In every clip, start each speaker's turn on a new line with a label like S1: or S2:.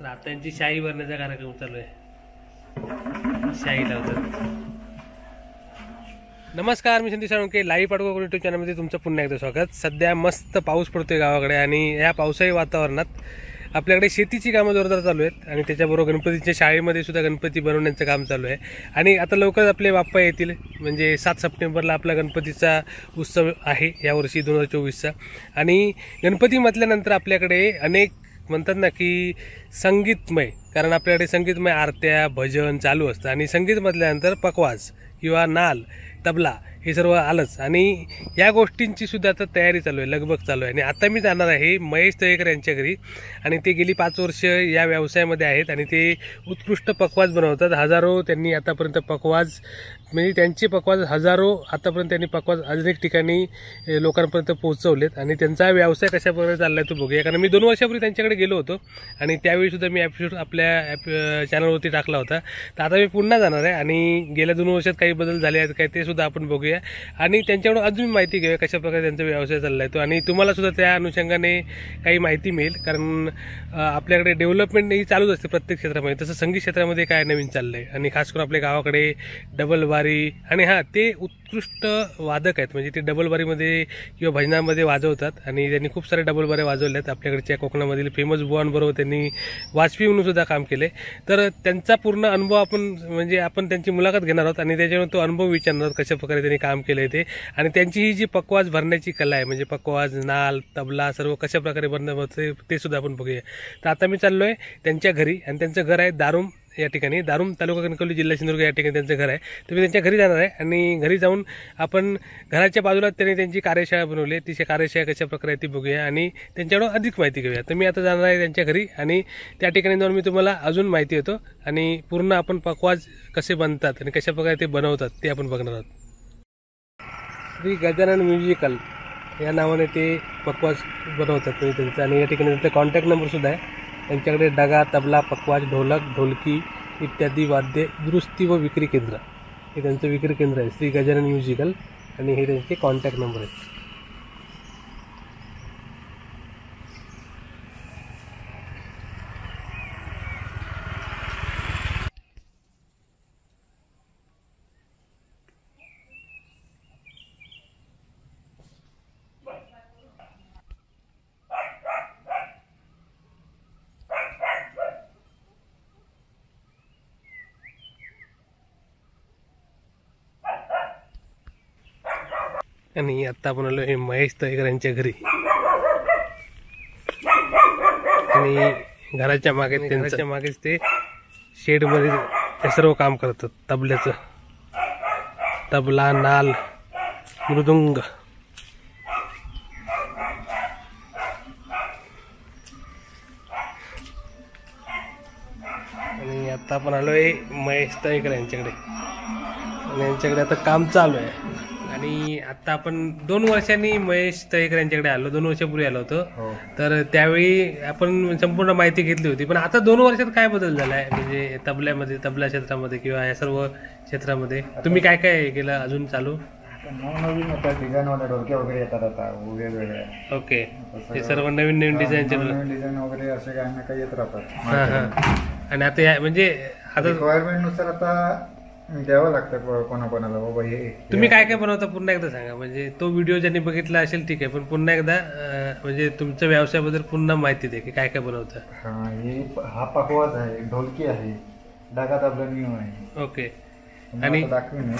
S1: आता त्यांची शाई भरण्याचा कार्यक्रम चालू आहे. शाई लावतात. नमस्कार, मी संदीप साळुंके. लाईव्ह पाडको युट्यूब चॅनलमध्ये तुमचं पुन्हा एकदा स्वागत. सध्या मस्त पाऊस पडतोय गावाकडे आणि या पावसाळी वातावरणात आपल्याकडे शेतीची कामं जोरदार चालू आहेत आणि त्याच्याबरोबर गणपतीच्या शाळेमध्ये सुद्धा गणपती बनवण्याचं काम चालू आहे. आणि आता लवकरच आपले बाप्पा येतील, म्हणजे 7 सप्टेंबरला आपला गणपतीचा उत्सव आहे यावर्षी 2024चा. आणि गणपती म्हटल्यानंतर आपल्याकडे अनेक म्हणतात ना की संगीतमय, कारण आपल्याकडे संगीतमय आरत्या भजन चालू असतं आणि संगीत म्हटल्यानंतर पकवाज किंवा नाल तबला हे सर्व आलंच. आणि या गोष्टींची सुद्धा आता तयारी चालू आहे, लगबग चालू आहे. आणि आता मी जाणार आहे महेश तळेकर यांच्या घरी आणि ते गेली 5 वर्ष या व्यवसायामध्ये आहेत आणि ते उत्कृष्ट पकवाज बनवतात. हजारो त्यांनी आतापर्यंत पकवाज, म्हणजे त्यांचे पकवाज हजारो आतापर्यंत त्यांनी पकवाज अनेक ठिकाणी लोकांपर्यंत पोहोचवलेत. आणि त्यांचा व्यवसाय कशा प्रकारे चालला आहे तो बघूया. कारण मी 2 वर्षापूर्वी त्यांच्याकडे गेलो होतो आणि त्यावेळी सुद्धा मी एपिसोड आपल्या चॅनलवरती टाकला होता. तर आता मी पुन्हा जाणार आहे आणि गेल्या 2 वर्षात काही बदल झाले आहेत काय ते सुद्धा आपण बघूया आणि त्यांच्याकडून अजून माहिती घेऊया कशा प्रकारे त्यांचा व्यवसाय चालला आहे तो. आणि तुम्हाला सुद्धा त्या अनुषंगाने काही माहिती मिळेल, कारण आपल्याकडे डेव्हलपमेंट ही चालूच असते प्रत्येक क्षेत्रामध्ये. तसं संगीत क्षेत्रामध्ये काय नवीन चाललं आहे आणि खास करून आपल्या गावाकडे डबल बारी आणि ते उत्कृष्ट वादक आहेत, म्हणजे ते डबल बारीमध्ये किंवा भजनामध्ये वाजवतात आणि त्यांनी खूप सारे डबल बारे वाजवले आहेत. आपल्याकडच्या कोकणामधील फेमस बुवांबरोबर त्यांनी वाजवी म्हणून सुद्धा काम केले. तर त्यांचा पूर्ण अनुभव आपण त्यांची मुलाखत घेणार आहोत आणि त्याच्यावर तो अनुभव विचारणार आहोत कशा प्रकारे त्यांनी काम केलंय ते. आणि त्यांची ही जी पकवाज भरण्याची कला आहे, म्हणजे पकवाज नाल तबला सर्व कशा प्रकारे भरणं होतं ते सुद्धा आपण बघूया. तर आता मी चाललोय त्यांच्या घरी आणि त्यांचं घर आहे दारूम या ठिकाणी, दारूम तालुका कणकवली जिल्हा सिंधुदुर्ग या ठिकाणी त्यांचं घर आहे. तर मी त्यांच्या घरी जाणार आहे आणि घरी जाऊन आपण घराच्या बाजूला त्यांनी त्यांची कार्यशाळा बनवली, ती कार्यशाळा कशा प्रकारे ती बघूया आणि त्यांच्याकडून अधिक माहिती घेऊया. तर मी आता जाणार आहे त्यांच्या घरी आणि त्या ठिकाणी जाऊन मी तुम्हाला अजून माहिती देतो आणि पूर्ण आपण पकवाज कसे बनतात आणि कशा प्रकारे ते बनवतात ते आपण बघणार आहोत. श्री गजानन म्युझिकल या नावाने ते पकवाज बनवतात त्यांचं आणि या ठिकाणी त्यांचा कॉन्टॅक्ट नंबर सुद्धा आहे. त्यांच्याकडे डगा तबला पकवाज ढोलक ढोलकी इत्यादी वाद्य दुरुस्ती व विक्री केंद्र हे त्यांचं विक्री केंद्र आहे, श्री गजानन म्युझिकल. आणि हे त्यांचे कॉन्टॅक्ट नंबर आहेत. आणि आता आपण आलो हे महेश तळेकर यांच्या घरी आणि घराच्या मागेच ते शेडमध्ये ते सर्व काम करतात. तबल्याचं तबला नाल मृदुंग. आणि आता आपण आलोय महेश तळेकर यांच्याकडे आणि यांच्याकडे आता काम चालू आहे. आणि आता आपण 2 वर्षांनी महेश तळेकर यांच्याकडे आलो, 2 वर्षापूर्वी आलो होतो. तर त्यावेळी आपण संपूर्ण माहिती घेतली होती. पण आता 2 वर्षात काय बदल झाला आहे, म्हणजे तबला क्षेत्रामध्ये किंवा या सर्व क्षेत्रामध्ये तुम्ही काय काय केलं अजून चालू?
S2: नवीन होता डिझाईनवाले ढोलके वगैरे येतात आता वेगवेगळे.
S1: ओके, ते सर्व नवीन डिझाईनचे
S2: डिझाईन वगैरे असे काही ना काही येत राहतात.
S1: आणि आता म्हणजे आता
S2: रिक्वायरमेंट नुसार आता द्यावं लागतं कोणाकोणाला बाबा हे.
S1: तुम्ही काय काय बनवता पुन्हा एकदा सांगा, म्हणजे तो व्हिडिओ ज्यांनी बघितला असेल ठीक आहे, पण पुन्हा एकदा म्हणजे तुमच्या व्यवसायाबद्दल पुन्हा माहिती दे की काय काय बनवता.
S2: हा पकवाज आहे, ढोलकी आहे, डागा तबला न्यू आहे.
S1: ओके, आणि
S2: दाखवीन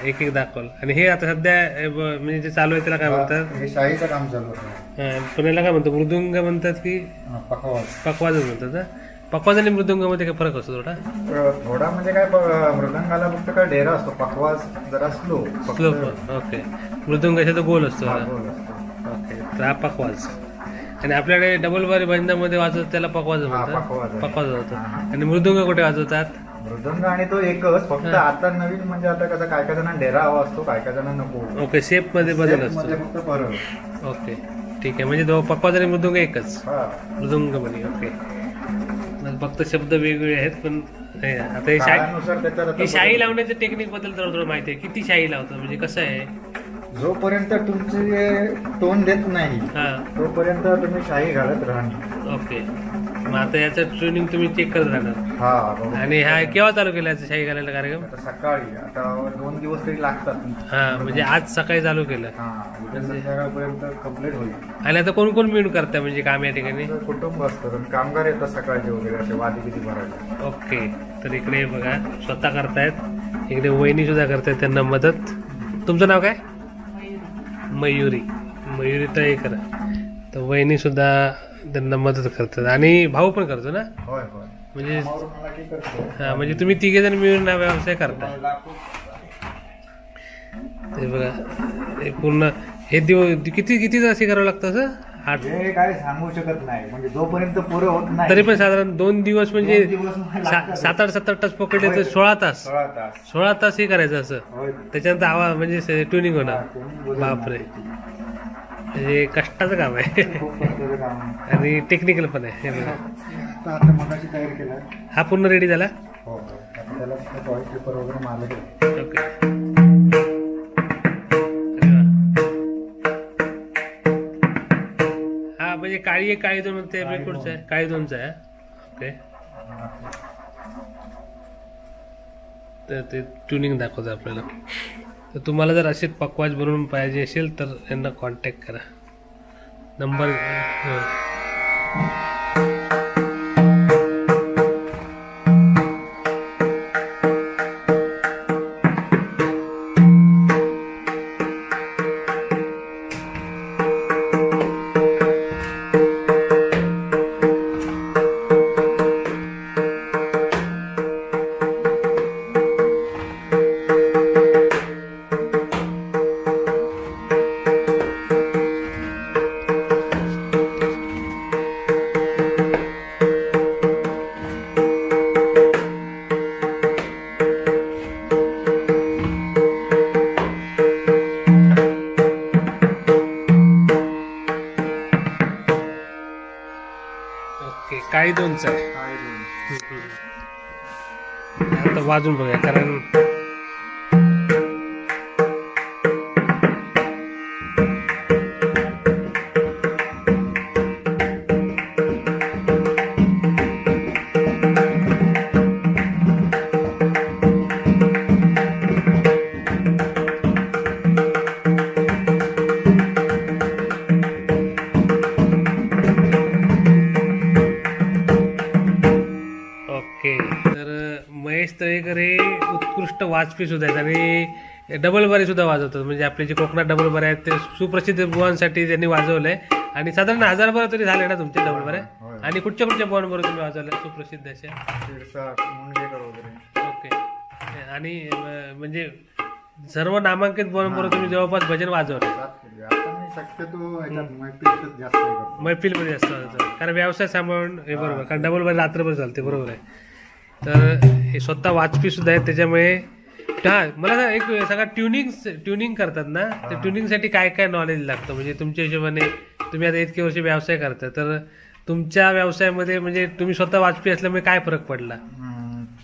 S1: एक एक दाखवल. आणि हे आता सध्या म्हणजे जे चालू आहे त्याला काय म्हणतात?
S2: हे शाहीचं काम चालू आहे.
S1: पुण्याला काय म्हणतात, मृदुंग म्हणतात की पकवाजच म्हणतात? पकवाज आणि मृदुंगामध्ये काय फरक असतो
S2: थोडा म्हणजे काय, मृदंगाला फक्त काय डेरा असतो, पकवाज जरा स्लो.
S1: ओके, मृदुंग तो गोल असतो. ओके, तर हा पकवाज. आणि आपल्याकडे डबल बारी भजनामध्ये वाजवतात त्याला पकवाज म्हणतात, पकवाज वाजवतात. आणि मृदुंग कुठे वाजवतात?
S2: मृदंग आणि तो एकच, फक्त आता नवीन म्हणजे आता कसं काय काय जणांना डेरा हवा असतो, काय काय जणांना नको.
S1: ओके, शेप मध्ये बदल असतो
S2: फक्त फरक.
S1: ओके, ठीक आहे. म्हणजे पकवाज आणि मृदुंग एकच, मृदुंग म्हणे. ओके, फक्त शब्द वेगवेगळे आहेत. पण आता ही शाई लावण्याच्या टेक्निक बद्दल थोडं माहिती आहे. किती शाई लावतात, म्हणजे कसं आहे?
S2: जोपर्यंत तुमचे टोन देत नाही तोपर्यंत तुम्ही शाई घालत राहणार.
S1: ओके, मग आता याचं ट्रेनिंग तुम्ही चेक करत राहणार.
S2: हा बरोबर.
S1: आणि हा केव्हा चालू केला याचा शाही घालायला कार्यक्रम?
S2: आता सकाळी आता 2 दिवस तरी लागतात.
S1: हा म्हणजे आज सकाळी चालू केलं.
S2: हा उद्या संध्याकाळपर्यंत कम्प्लीट होईल.
S1: आणि आता कोण कोण मिळून करताय म्हणजे काम या ठिकाणी?
S2: आमचं कुटुंब असतं आणि कामगार येतात सकाळचे वगैरे असे वादी किती भरायचे.
S1: ओके. तर इकडे बघा स्वतः करतायत, इकडे वहिनी सुद्धा करतायत त्यांना मदत. तुमचं नाव काय? मयुरी. मयुरी तर हे करा. तर वहिनी सुद्धा त्यांना मदत करतात आणि भाऊ पण करतो ना?
S2: होय होय.
S1: म्हणजे
S2: कामावरून आला की करतो.
S1: हा म्हणजे तुम्ही तिघे जण मिळून हा व्यवसाय करता. ते बघा हे पूर्ण हे किती किती तास हे करावं लागतं असं? 8
S2: हे काय सांगू शकत नाही म्हणजे जोपर्यंत पुरं होत नाही.
S1: तरी पण साधारण 2 दिवस म्हणजे
S2: 2 दिवस लागतात.
S1: 7-8 तास पकडले तर 16 तास.
S2: 16 तास.
S1: 16 तास हे करायचं असं.
S2: होय.
S1: त्याच्यानंतर आवाज म्हणजे ट्युनिंग होणार.
S2: कोणी बोलणार
S1: बापरे.
S2: नाही.
S1: हे कष्टाचं काम आहे
S2: खूप कष्टाचं काम आहे.
S1: आणि टेक्निकल पण आहे. हे बघा
S2: आता मगाशी तयार केला.
S1: हा पूर्ण रेडी झाला.
S2: हो हो. आता त्याला टॉयलेट पेपर वगैरे मारले.
S1: ओके. हा म्हणजे काळी एक काळी 2 म्हणते कुठचं आहे? काळी 2चा आहे. ओके. तर ते ट्युनिंग दाखवतं आपल्याला. तर तुम्हाला जर असे पकवाज बनवून पाहिजे असेल तर यांना कॉन्टॅक्ट करा. Number okay. काळी 2चा आहे. आता वाजून बघूया कारण महेश तळेकर हे उत्कृष्ट वाजपी सुद्धा आहेत आणि डबल बारी सुद्धा वाजवतात. म्हणजे आपले जे कोकणात डबल बारे आहेत ते सुप्रसिद्ध बुवांसाठी त्यांनी वाजवलंय आणि साधारण 1000 बार तरी झाले ना तुमचे डबल बारे. आणि कुठच्या बुवांबरोबर तुम्ही वाजवल्या सुप्रसिद्ध अशा? ओके. आणि म्हणजे सर्व नामांकित बुवांबरोबर तुम्ही जवळपास भजन वाजवले. मैफिलमध्ये जास्त वाजवतात कारण व्यवसाय सांभाळून हे बरोबर. कारण डबल बारी रात्रभर चालते. बरोबर आहे. तर हे स्वतः वाजपी सुद्धा आहेत. त्याच्यामुळे हा मला एक सांगा ट्युनिंग करतात ना तर ट्युनिंगसाठी काय काय नॉलेज लागतं? म्हणजे तुमच्या हिशोबाने तुम्ही आता इतके वर्ष व्यवसाय करता तर तुमच्या व्यवसायामध्ये म्हणजे तुम्ही स्वतः वाजपी असल्यामुळे काय फरक पडला?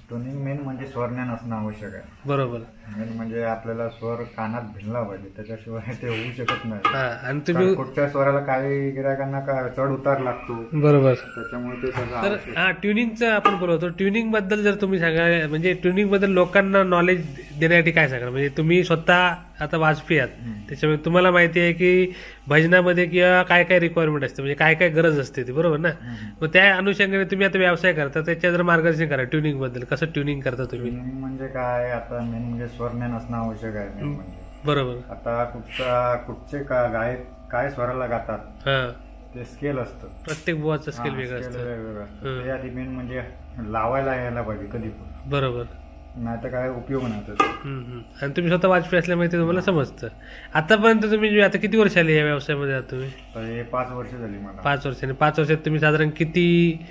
S2: ट्युनिंग मेन म्हणजे स्वरज्ञान असणं आवश्यक आहे.
S1: बरोबर.
S2: मेन म्हणजे आपल्याला स्वर कानात भिनला पाहिजे त्याच्याशिवाय ते होऊ शकत नाही.
S1: आणि तुम्ही
S2: कुठच्या स्वराला काही गिरायकांना चढ उतार लागतो.
S1: बरोबर.
S2: त्याच्यामुळे ते सगळं
S1: तर हा ट्युनिंगचं आपण बोलवतो. ट्युनिंग बद्दल जर तुम्ही सांगा म्हणजे ट्युनिंग बद्दल लोकांना नॉलेज देण्यासाठी काय सांगा? म्हणजे तुम्ही स्वतः आता वाजपी आहात त्याच्यामुळे तुम्हाला माहिती आहे की भजनामध्ये किंवा काय काय रिक्वायरमेंट असते म्हणजे काय काय गरज असते ती. बरोबर ना? मग त्या अनुषंगाने तुम्ही आता व्यवसाय करता त्याच्या जर मार्गदर्शन करा ट्युनिंग बद्दल. कसं ट्युनिंग करता तुम्ही?
S2: ट्युनिंग म्हणजे काय आता मेन म्हणजे स्वरज्ञान असणं आवश्यक आहे. मेन म्हणजे
S1: बरोबर.
S2: आता कुठचे गायक काय स्वराला गातात ते स्केल असतं.
S1: प्रत्येक बुवाचं स्केल वेगळं असतं.
S2: वेगवेगळं. ते आधी मेन म्हणजे लावायला यायला पाहिजे कधी पण.
S1: बरोबर.
S2: नाही तर काय उपयोग नाही त्याचा.
S1: आणि तुम्ही स्वतः वाजपेयी असल्यामुळे ते तुम्हाला समजतं. आतापर्यंत तुम्ही आता किती वर्ष आले या व्यवसायामध्ये आहात तुम्ही?
S2: हे 5 वर्ष झाली मला.
S1: 5 वर्ष. आणि 5 वर्षात तुम्ही साधारण किती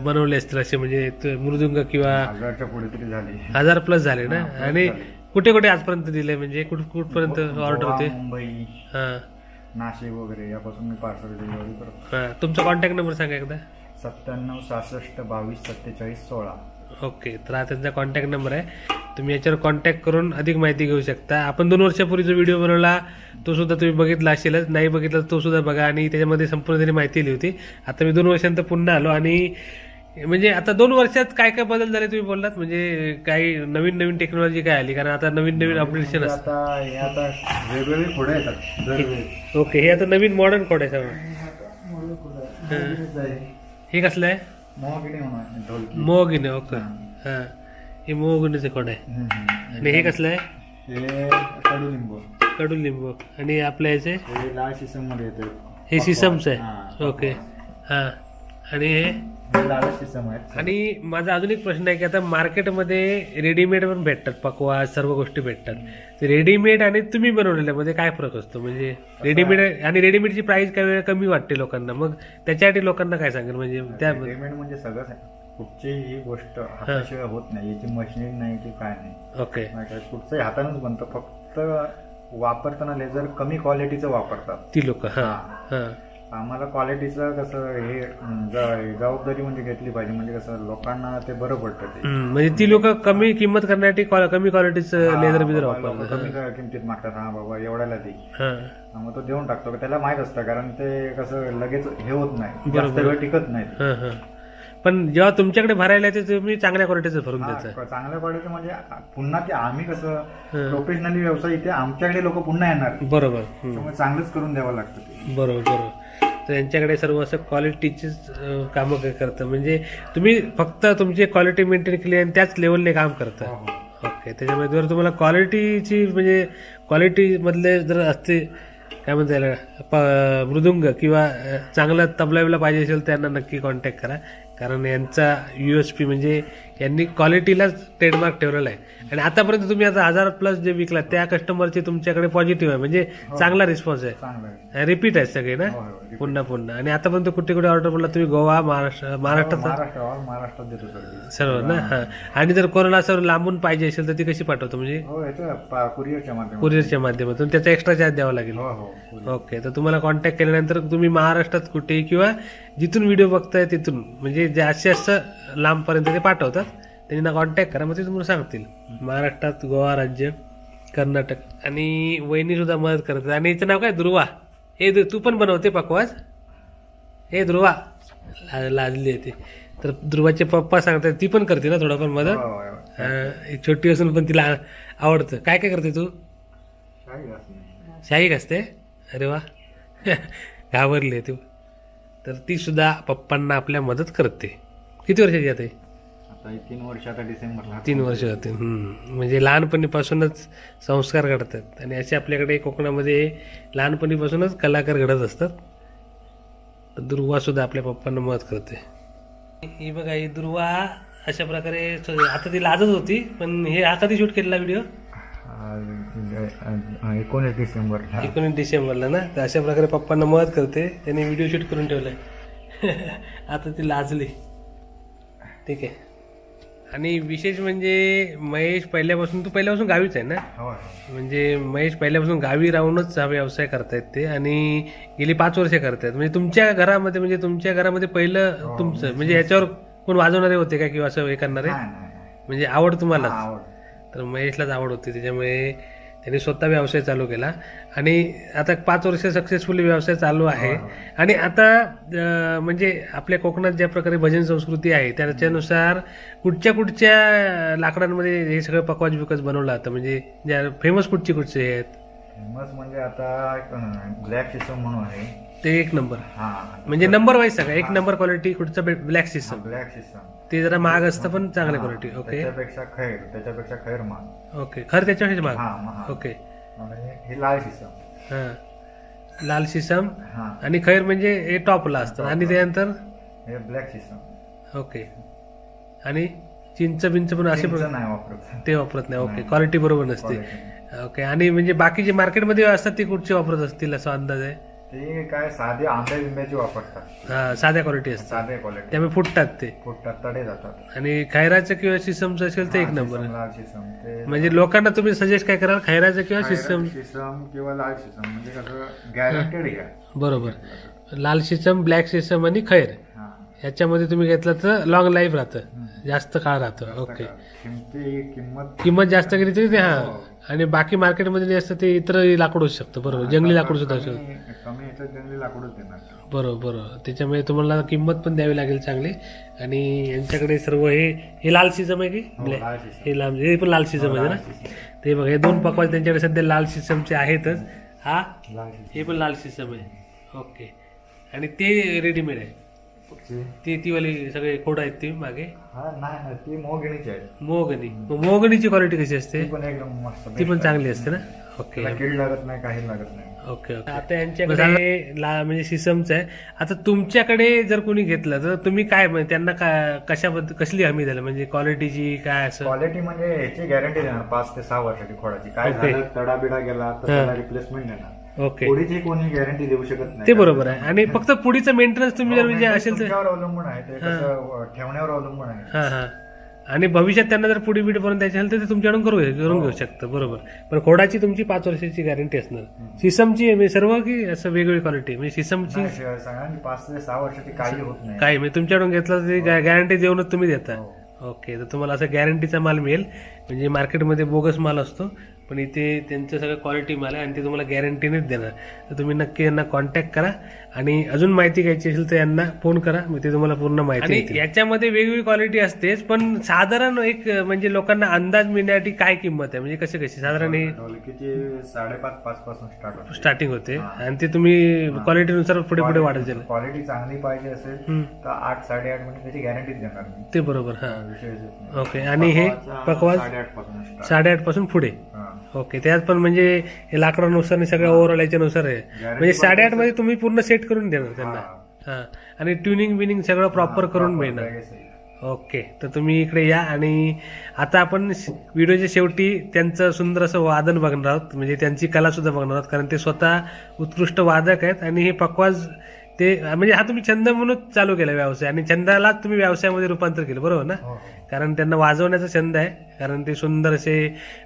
S1: बनवले असतील असे म्हणजे मृदुंग किंवा?
S2: 1000च्या पुढे तरी झाली.
S1: 1000+ झाले ना? आणि कुठे कुठे आजपर्यंत दिले म्हणजे कुठपर्यंत ऑर्डर होते?
S2: मुंबई, नाशिक वगैरे यापासून मी पार्सल डिलिव्हरी करतो.
S1: तुमचा कॉन्टॅक्ट नंबर सांगा एकदा.
S2: 97 66 22 47 16.
S1: ओके. तर हा त्यांचा कॉन्टॅक्ट नंबर आहे. तुम्ही याच्यावर कॉन्टॅक्ट करून अधिक माहिती घेऊ शकता. आपण 2 वर्षापूर्वी जो व्हिडिओ बनवला तो सुद्धा तुम्ही बघितला असेलच, नाही बघितला तो सुद्धा बघा आणि त्याच्यामध्ये संपूर्ण त्यांनी माहिती लिहिली होती. आता मी 2 वर्षांतर पुन्हा आलो आणि म्हणजे आता 2 वर्षात काय काय बदल झाले तुम्ही बोललात, म्हणजे काही नवीन टेक्नॉलॉजी काय आली, कारण आता नवीन अपडेशन असतं.
S2: आता वेगवेगळे खोडे येतात.
S1: ओके, हे आता नवीन मॉडर्न कोड आहे सगळं. हे कसलं आहे? मोहगिने. ओके, हा, हे मोहगिनेचे कोड आहे. आणि हे कसलं आहे? कडुलिंबू. आणि आपल्या याचे
S2: लाल शिसम मध्ये येते.
S1: हे सिसमचं आहे. ओके, हा. आणि हे
S2: लाल शिसम आहे.
S1: आणि माझा अजून एक प्रश्न आहे की आता मार्केटमध्ये रेडीमेड पण भेटतात, पकवास सर्व गोष्टी भेटतात. ते रेडीमेड आणि तुम्ही बनवलेल्यामध्ये काय फरक असतो? म्हणजे रेडीमेड आणि रेडीमेडची प्राइस काही वेळा कमी वाटते लोकांना, मग त्याच्यासाठी लोकांना काय सांगेल? म्हणजे त्या
S2: रेडीमेड म्हणजे सगळंच आहे. कुठचीही गोष्ट हाताशिवाय होत नाही, याची मशीन नाही की काय नाही.
S1: ओके,
S2: कुठचंही हातानंच बनतं, फक्त वापरताना लेझर कमी क्वालिटीचं वापरतात
S1: ती लोक. हा, हा.
S2: आम्हाला क्वालिटीचं कसं हे जबाबदारी म्हणजे घेतली पाहिजे, म्हणजे कसं लोकांना ते बरं पडतं. ते
S1: म्हणजे ती लोक कमी किंमत करण्यासाठी कमी क्वालिटीचं लेदर बिदर वापरतात.
S2: कमी किमतीत मागतात. हा बाबा एवढ्याला दे, मग तो देऊन टाकतो. त्याला माहित असतं, कारण ते कसं लगेच हे होत नाही, जास्त वेळ टिकत नाही.
S1: पण जेव्हा तुमच्याकडे भरायला येते तुम्ही चांगल्या क्वालिटीचं भरून द्यायचं.
S2: चांगल्या क्वालिटीचं म्हणजे पुन्हा ते आम्ही कसं प्रोफेशनली व्यवसाय इथे आमच्याकडे लोक पुन्हा येणार.
S1: बरोबर,
S2: चांगलंच करून द्यावं लागतं.
S1: बरोबर. तर यांच्याकडे सर्व असं क्वालिटीचीच कामं करतं. म्हणजे तुम्ही फक्त तुमची क्वालिटी मेंटेन केली आणि त्याच लेवलने काम करता. ओके, त्याच्यामुळे जर तुम्हाला क्वालिटीची म्हणजे क्वालिटी मधले जर असते काय म्हणता याला मृदुंग किंवा चांगला तबला पाहिजे असेल त्यांना नक्की कॉन्टॅक्ट करा, कारण यांचा USP म्हणजे यांनी क्वालिटीलाच ट्रेडमार्क ठेवलेला आहे. आणि आतापर्यंत तुम्ही आता 1000+ जे विकला त्या कस्टमरचे तुमच्याकडे पॉझिटिव्ह आहे, म्हणजे चांगला रिस्पॉन्स आहे, रिपीट आहे सगळे ना, पुन्हा. आणि आतापर्यंत कुठे कुठे ऑर्डर पडला तुम्ही? गोवा, महाराष्ट्रात देतो सर्व ना. हा. आणि जर कोणाला सर्व लांबून पाहिजे असेल तर ती कशी पाठवतो? म्हणजे कुरिअरच्या माध्यमातून त्याचा एक्स्ट्रा चार्ज द्यावा लागेल. ओके, तर तुम्हाला कॉन्टॅक्ट केल्यानंतर तुम्ही महाराष्ट्रात कुठे किंवा जिथून व्हिडिओ बघताय तिथून, म्हणजे जास्तीत जास्त लांबपर्यंत ते पाठवतात, त्यांना कॉन्टॅक्ट करा, मग ते तुम्हाला सांगतील. महाराष्ट्रात, गोवा राज्य, कर्नाटक. आणि वहिनी सुद्धा मदत करतात. आणि हिचं नाव काय? ध्रुवा. हे तू पण बनवते पकवास? हे ध्रुवा लाजली आहे. तर ध्रुवाचे पप्पा सांगतात, ती पण करते ना थोडाफार मदत? छोटी असून पण तिला आवडतं. काय काय करते तू? शाही घासते. अरे वा, घाबरली आहे तू. तर ती सुद्धा पप्पांना आपल्या मदत करते. किती वर्षाची आता?
S2: 3 वर्ष. आता डिसेंबरला
S1: 3 वर्ष होते. म्हणजे लहानपणीपासूनच संस्कार घडतात आणि असे आपल्याकडे कोकणामध्ये लहानपणीपासूनच कलाकार घडत असतात. तर दुर्वा सुद्धा आपल्या पप्पांना मदत करते. ही बघा, ही दुर्वा अशा प्रकारे. आता ती लाजत होती, पण हे हा कधी शूट केलेला व्हिडिओ?
S2: 19 डिसेंबरला.
S1: 19 डिसेंबरला ना. तर अशा प्रकारे पप्पांना मदत करते. त्यांनी व्हिडिओ शूट करून ठेवलाय. आता ती लाजली. ठीक आहे. आणि विशेष म्हणजे महेश पहिल्यापासून गावीच आहे ना. म्हणजे महेश पहिल्यापासून गावी राहूनच हा व्यवसाय करतायत ते, आणि गेली 5 वर्ष करतायत. म्हणजे तुमच्या घरामध्ये पहिलं तुमचं म्हणजे याच्यावर कोण वाजवणारे होते का किंवा असं हे करणारे? म्हणजे आवड तुम्हाला? तर महेशलाच आवड होती, त्याच्यामुळे त्यांनी स्वतः व्यवसाय चालू केला आणि आता 5 वर्ष सक्सेसफुली व्यवसाय चालू आहे. आणि आता म्हणजे आपल्या कोकणात ज्या प्रकारे भजन संस्कृती आहे त्याच्यानुसार कुठच्या लाकडांमध्ये हे सगळं पकवाज बिकवाज बनवलं जातं? म्हणजे ज्या फेमस कुठचे आहेत?
S2: फेमस म्हणजे आता ब्लॅक सिस्टम म्हणून आहे
S1: ते 1 नंबर. म्हणजे नंबर वाईज सगळं 1 नंबर क्वालिटी कुठचं? Black system. ते जरा महाग असतं पण चांगल्या क्वालिटी. ओके.
S2: त्याच्यापेक्षा खैर महाग.
S1: ओके, खर त्याच्यापेक्षा महाग. ओके.
S2: हे लाल सिस्टम.
S1: लाल सिसम आणि खैर म्हणजे हे टॉपला असतं. आणि त्यानंतर
S2: हे ब्लॅक सिस्टम.
S1: ओके. आणि चिंच बिंच पण असे ते वापरत नाही. ओके, क्वालिटी बरोबर नसते. ओके. आणि म्हणजे बाकी जे मार्केटमध्ये असतात ते कुठचे वापरत असतील असा अंदाज आहे?
S2: ते काय साधे आंब्या बिंब्याची वापरतात.
S1: साध्या क्वालिटी असतात.
S2: साध्या क्वालिटी.
S1: त्यामुळे फुटतात तडे
S2: जातात.
S1: आणि खैराचं किंवा सिसमचं असेल तर 1 नंबर. म्हणजे लोकांना तुम्ही सजेस्ट काय कराल? खैराचं किंवा सिसम
S2: किंवा लाल सिसम, म्हणजे कसं गॅरंटेड आहे.
S1: बरोबर. लाल सिसम, ब्लॅक सिसम आणि खैर ह्याच्यामध्ये तुम्ही घेतलं तर लॉंग लाईफ राहतं, जास्त काळ राहतं. ओके. किंमत जास्त केली तरी ते आणि बाकी मार्केटमध्ये जे असतं ते इतर लाकूड असू शकतं. बरोबर, जंगली लाकूड सुद्धा असू शकतं.
S2: जंगली लाकूडच देणार.
S1: बरोबर. त्याच्यामुळे तुम्हाला किंमत पण द्यावी लागेल चांगली. आणि यांच्याकडे सर्व हे लाल शिसम आहे की हे पण लाल शिसम आहे ना. ते बघा, हे 2 पकवाज त्यांच्याकडे सध्या लाल शिसमचे आहेतच. हे पण लाल शिसम आहे. ओके. आणि ते रेडीमेड आहे, ती वाली सगळे खोड आहेत ते मागे.
S2: नाही, ती मोगणीची आहे.
S1: मोगणीची क्वालिटी कशी असते? ती पण चांगली असते ना. ओके.
S2: कीड लागत नाही, काही लागत नाही.
S1: ओके. आता यांच्याकडे म्हणजे सिसमचं आहे. आता तुमच्याकडे जर कोणी घेतलं तर तुम्ही काय त्यांना कशाबद्दल कसली हमी द्याल, म्हणजे क्वालिटीची काय असं?
S2: क्वालिटी म्हणजे ह्याची गॅरंटी देणार 5 ते 6 वर्षाची खोडाची. काय झालं, तडा बिडा गेला तर त्याला रिप्लेसमेंट देणार.
S1: ओके.
S2: पुढीची कोणी गॅरंटी देऊ शकत नाही.
S1: ते बरोबर आहे. आणि फक्त पुढीचं मेंटेनन्स तुम्ही जर म्हणजे असेल तर
S2: अवलंबून आहे, ते कसं ठेवण्यावर अवलंबून आहे.
S1: आणि भविष्यात त्यांना जर पुढे पर्यंत द्यायचं असेल तर ते तुमच्याकडून करून घेऊ शकतं. बरोबर. पण खोडाची तुमची 5 वर्षाची गॅरंटी असणार. सिसमची सर्व की असं वेगवेगळी क्वालिटी, म्हणजे सिसमची
S2: 5 ते 6 वर्षाची काही होत नाही.
S1: काही म्हणजे तुमच्याकडून घेतलं तरी गॅरंटी देऊनच तुम्ही देता. ओके. तर तुम्हाला असं गॅरंटीचा माल मिळेल. म्हणजे मार्केटमध्ये बोगस माल असतो, पण इथे त्यांचं सगळं क्वालिटी माल आहे आणि ते तुम्हाला गॅरंटीनेच देणार. तर तुम्ही नक्की यांना कॉन्टॅक्ट करा. आणि अजून माहिती घ्यायची असेल तर यांना फोन करा, मी ते तुम्हाला पूर्ण माहिती. आणि याच्यामध्ये वेगवेगळी क्वालिटी असतेच, पण साधारण एक म्हणजे लोकांना अंदाज मिळण्यासाठी काय किंमत आहे, म्हणजे कशी साधारण?
S2: 5.5 पासून
S1: स्टार्टिंग होते आणि ते तुम्ही क्वालिटीनुसार पुढे वाढत जाईल.
S2: क्वालिटी चांगली पाहिजे असेल तर 8, 8.5 म्हणजे त्याची गॅरंटी देणार
S1: ते. बरोबर. ओके. आणि हे पकवाज 8.5 पासून पुढे. ओके. त्यात पण म्हणजे लाकडानुसार आणि सगळ्या ओव्हरऑल याच्यानुसार आहे. म्हणजे 8.5 मध्ये तुम्ही पूर्ण सेट करून देणार त्यांना. आणि ट्युनिंग बिनिंग सगळं प्रॉपर करून मिळणार. ओके. तर तुम्ही इकडे या. आणि आता आपण व्हिडिओच्या शेवटी त्यांचं सुंदर असं वादन बघणार आहोत, म्हणजे त्यांची कला सुद्धा बघणार आहोत, कारण ते स्वतः उत्कृष्ट वादक आहेत. आणि हे पकवाज ते म्हणजे हा तुम्ही छंद म्हणून चालू केला व्यवसाय, आणि छंदाला तुम्ही व्यवसायामध्ये रूपांतर केलं. बरोबर ना. कारण त्यांना वाजवण्याचा छंद आहे, कारण ते सुंदर असे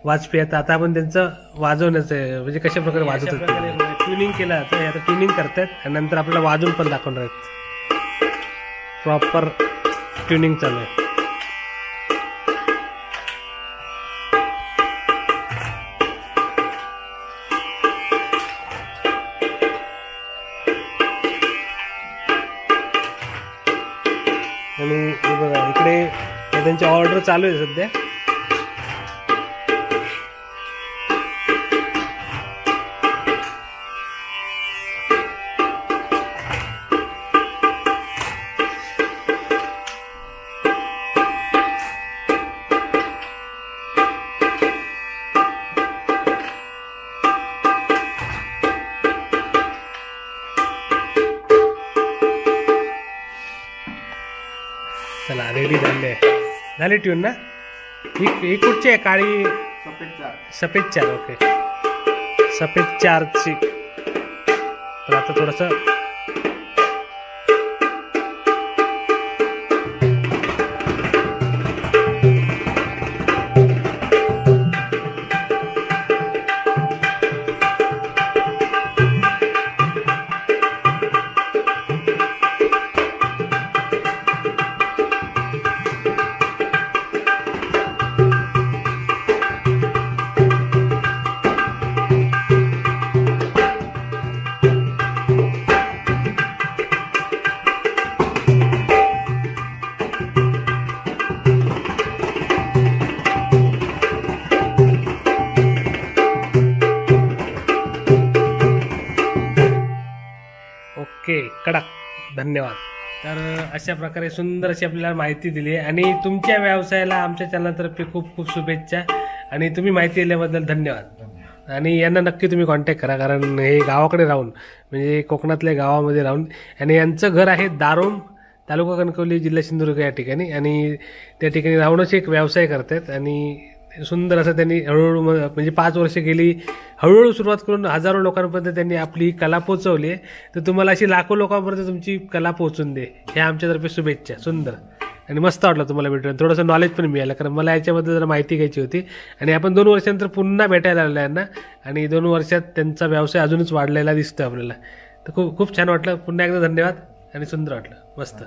S1: वाजपे आहेत. आता आपण त्यांचं वाजवण्याचं म्हणजे कशा प्रकारे वाजवतात, ट्युनिंग केलं जातं. आता ट्युनिंग करतात आणि नंतर आपल्याला वाजवून पण दाखवणार आहेत. प्रॉपर ट्युनिंग चालू आहे. आणि हे बघा, इकडे त्यांची ऑर्डर चालू आहे सध्या. चला, रेडी झाले ट्यून ना. ही कुठची आहे? काळी सफेद 4. ओके. सफेद 4ची. तर आता थोडस ओके. कडक. धन्यवाद. तर अशा प्रकारे सुंदर अशी आपल्याला माहिती दिली आहे. आणि तुमच्या व्यवसायाला आमच्या चॅनलतर्फे खूप खूप शुभेच्छा. आणि तुम्ही माहिती दिल्याबद्दल धन्यवाद. आणि यांना नक्की तुम्ही कॉन्टॅक्ट करा, कारण हे गावाकडे राहून म्हणजे कोकणातल्या गावामध्ये राहून, आणि यांचं घर आहे दारोम, तालुका कणकवली, जिल्हा सिंधुदुर्ग या ठिकाणी. आणि त्या ठिकाणी राहूनच एक व्यवसाय करतात. आणि सुंदर असं त्यांनी हळूहळू म्हणजे 5 वर्ष गेली, हळूहळू सुरुवात करून हजारो लोकांपर्यंत त्यांनी आपली कला पोहोचवली आहे. तर तुम्हाला अशी लाखो लोकांपर्यंत तुमची कला पोहोचून दे, हे आमच्यातर्फे शुभेच्छा. सुंदर आणि मस्त वाटलं तुम्हाला भेटून. थोडंसं नॉलेज पण मिळालं, कारण मला याच्याबद्दल जरा माहिती घ्यायची होती. आणि आपण 2 वर्षानंतर पुन्हा भेटायला आलो यांना, आणि 2 वर्षात त्यांचा व्यवसाय अजूनच वाढलेला दिसतो आपल्याला. तर खूप खूप छान वाटलं. पुन्हा एकदा धन्यवाद. आणि सुंदर वाटलं. मस्त.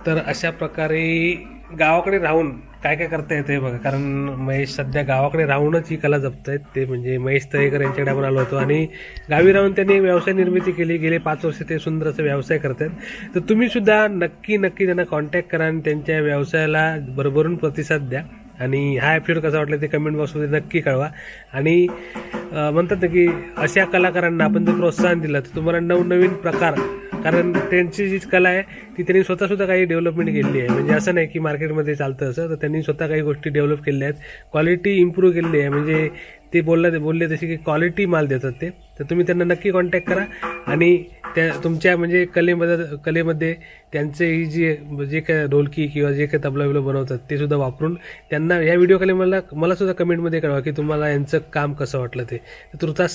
S1: तर अशा प्रकारे गावाकडे राहून काय काय करता येते बघा, कारण महेश सध्या गावाकडे राहूनच ही कला जपतायत. ते म्हणजे महेश तळेकर यांच्याकडे आपण आलो होतो आणि गावी राहून त्यांनी व्यवसाय निर्मिती केली. गेले 5 वर्ष ते सुंदर असं व्यवसाय करतात. तर तुम्ही सुद्धा नक्की त्यांना कॉन्टॅक्ट करा आणि त्यांच्या व्यवसायाला भरभरून प्रतिसाद द्या. आणि हा एपिसोड कसा वाटला ते कमेंट बॉक्समध्ये नक्की कळवा. आणि म्हणतात ना की अशा कलाकारांना आपण जर प्रोत्साहन दिलं तर तुम्हाला नवनवीन प्रकार, कारण त्यांची जी कला आहे ती त्यांनी स्वतः काही डेव्हलपमेंट केलेली आहे. म्हणजे असं नाही की मार्केटमध्ये चालतं असं, तर त्यांनी स्वतः काही गोष्टी डेव्हलप केलेल्या आहेत, क्वालिटी इम्प्रूव्ह केलेली आहे. म्हणजे ते बोलले तसे की क्वालिटी माल देतात ते. तर तुम्ही त्यांना नक्की कॉन्टॅक्ट करा आणि त्या तुमच्या म्हणजे कलेमध्ये त्यांचे ही जे काय ढोलकी किंवा जे काही तबला बिबला बनवतात ते सुद्धा वापरून त्यांना ह्या व्हिडिओ खाली मला सुद्धा कमेंटमध्ये कळवा की तुम्हाला यांचं काम कसं वाटलं ते. तुर्तास